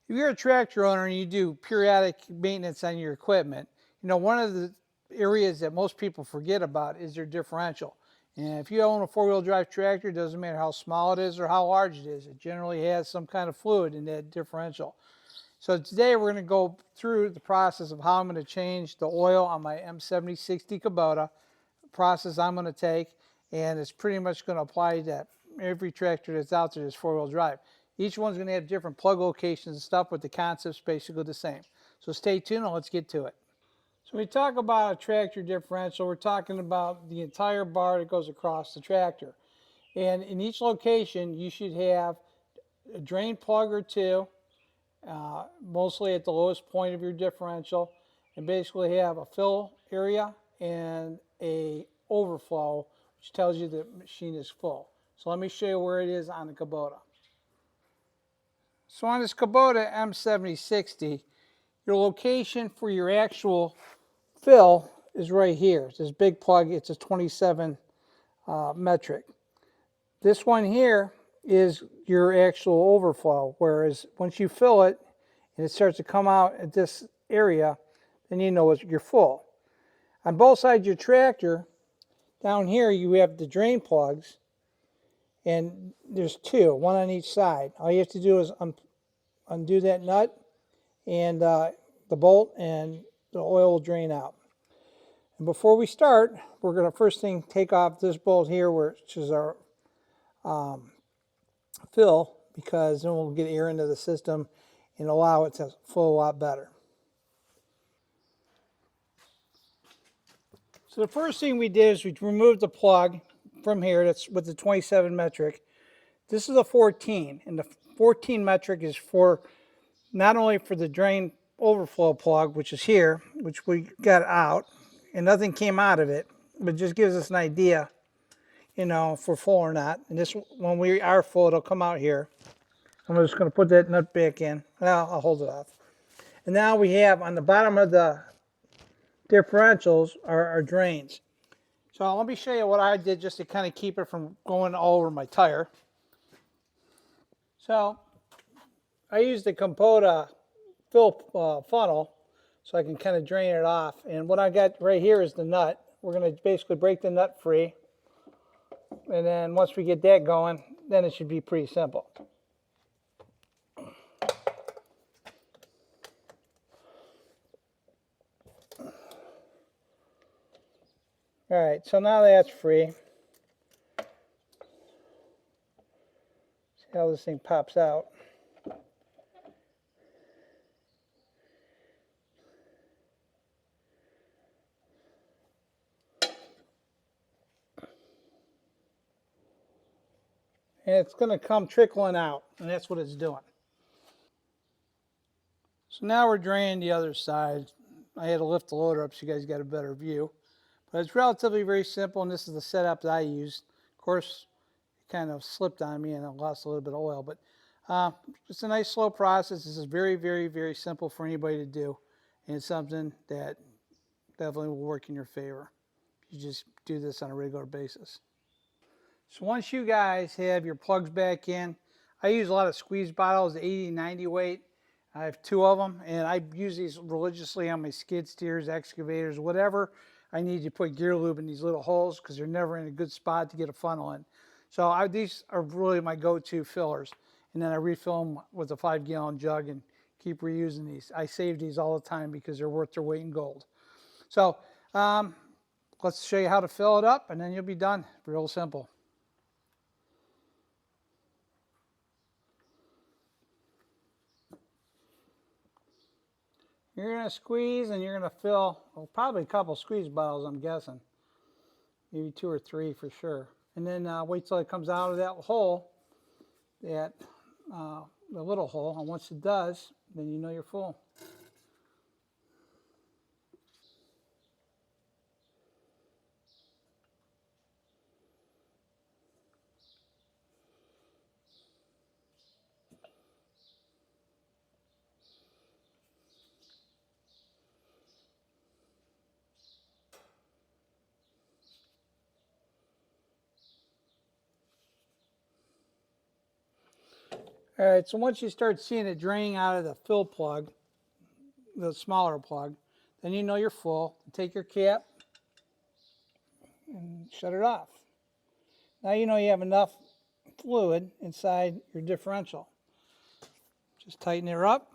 If you're a tractor owner and you do periodic maintenance on your equipment, one of the areas that most people forget about is their differential. And if you own a four-wheel drive tractor, it doesn't matter how small it is or how large it is, it generally has some kind of fluid in that differential. So today we're going to go through the process of how I'm going to change the oil on my M7060 Kubota, process I'm going to take, and it's pretty much going to apply to every tractor that's out there that's four-wheel drive. Each one's going to have different plug locations and stuff, but the concept's basically the same. So stay tuned and let's get to it. So when we talk about a tractor differential, we're talking about the entire bar that goes across the tractor. And in each location, you should have a drain plug or two, mostly at the lowest point of your differential, and basically have a fill area and a overflow, which tells you the machine is full. So let me show you where it is on the Kubota. So on this Kubota M7060, your location for your actual fill is right here. It's this big plug. It's a 27 metric. This one here is your actual overflow, whereas once you fill it and it starts to come out at this area, then you know you're full. On both sides of your tractor, down here you have the drain plugs, and there's two, one on each side. All you have to do is undo that nut and the bolt, and the oil will drain out. And before we start, we're going to first thing take off this bolt here, which is our fill, because then we'll get air into the system and allow it to flow a lot better. So the first thing we did is we removed the plug from here. That's with the 27 metric. This is a 14, and the 14 metric is for not only for the drain overflow plug, which is here, which we got out, and nothing came out of it, but just gives us an idea, if we're full or not. And this, when we are full, it'll come out here. I'm just going to put that nut back in. Well, I'll hold it off. And now we have on the bottom of the differentials are our drains. So let me show you what I did just to kind of keep it from going all over my tire. So I used the Kubota fill funnel so I can kind of drain it off. And what I got right here is the nut. We're going to basically break the nut free. And then once we get that going, then it should be pretty simple. All right, so now that's free. See how this thing pops out. And it's going to come trickling out, and that's what it's doing. So now we're draining the other side. I had to lift the loader up so you guys got a better view. But it's relatively very simple, and this is the setup that I used. Of course, it kind of slipped on me and I lost a little bit of oil, but it's a nice slow process. This is very, very, very simple for anybody to do, and it's something that definitely will work in your favor. You just do this on a regular basis. So once you guys have your plugs back in, I use a lot of squeeze bottles, 80, 90 weight. I have two of them, and I use these religiously on my skid steers, excavators, whatever I need to put gear lube in these little holes because they're never in a good spot to get a funnel in. So these are really my go-to fillers. And then I refill them with a 5-gallon jug and keep reusing these. I save these all the time because they're worth their weight in gold. So let's show you how to fill it up, and then you'll be done. Real simple. You're going to squeeze and you're going to fill, well, probably a couple squeeze bottles, I'm guessing. Maybe 2 or 3 for sure. And then wait till it comes out of that hole, the little hole. And once it does, then you know you're full. All right, so once you start seeing it draining out of the fill plug, the smaller plug, then you know you're full. Take your cap and shut it off. Now you know you have enough fluid inside your differential. Just tighten her up.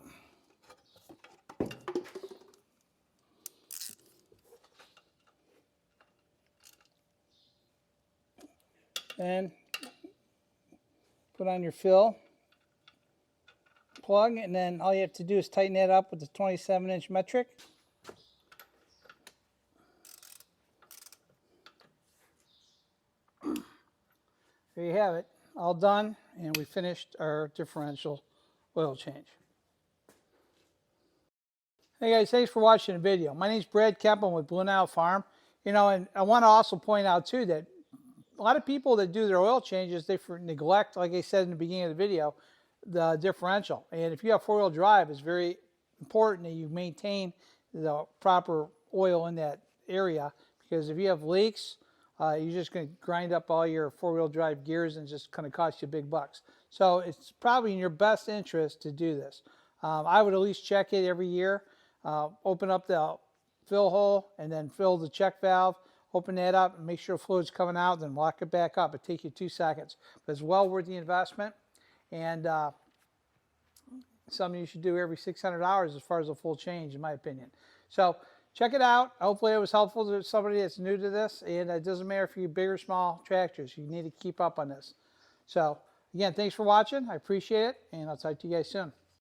Then put on your fill plug, and then all you have to do is tighten that up with the 27-inch metric. There you have it, all done, and we finished our differential oil change. Hey guys, thanks for watching the video. My name is Brad Kempen with Blue Nile Farm. And I want to also point out too that a lot of people that do their oil changes, they neglect, like I said in the beginning of the video, the differential. And if you have four-wheel drive, it's very important that you maintain the proper oil in that area, because if you have leaks, you're just going to grind up all your four-wheel drive gears and just kind of cost you big bucks. So it's probably in your best interest to do this. I would at least check it every year. Open up the fill hole and then fill the check valve. Open that up and make sure fluid's coming out, then lock it back up. It takes you 2 seconds. But it's well worth the investment, and something you should do every 600 hours as far as a full change, in my opinion. So check it out. Hopefully it was helpful to somebody that's new to this, and it doesn't matter if you're big or small tractors. You need to keep up on this. So again, thanks for watching. I appreciate it, and I'll talk to you guys soon.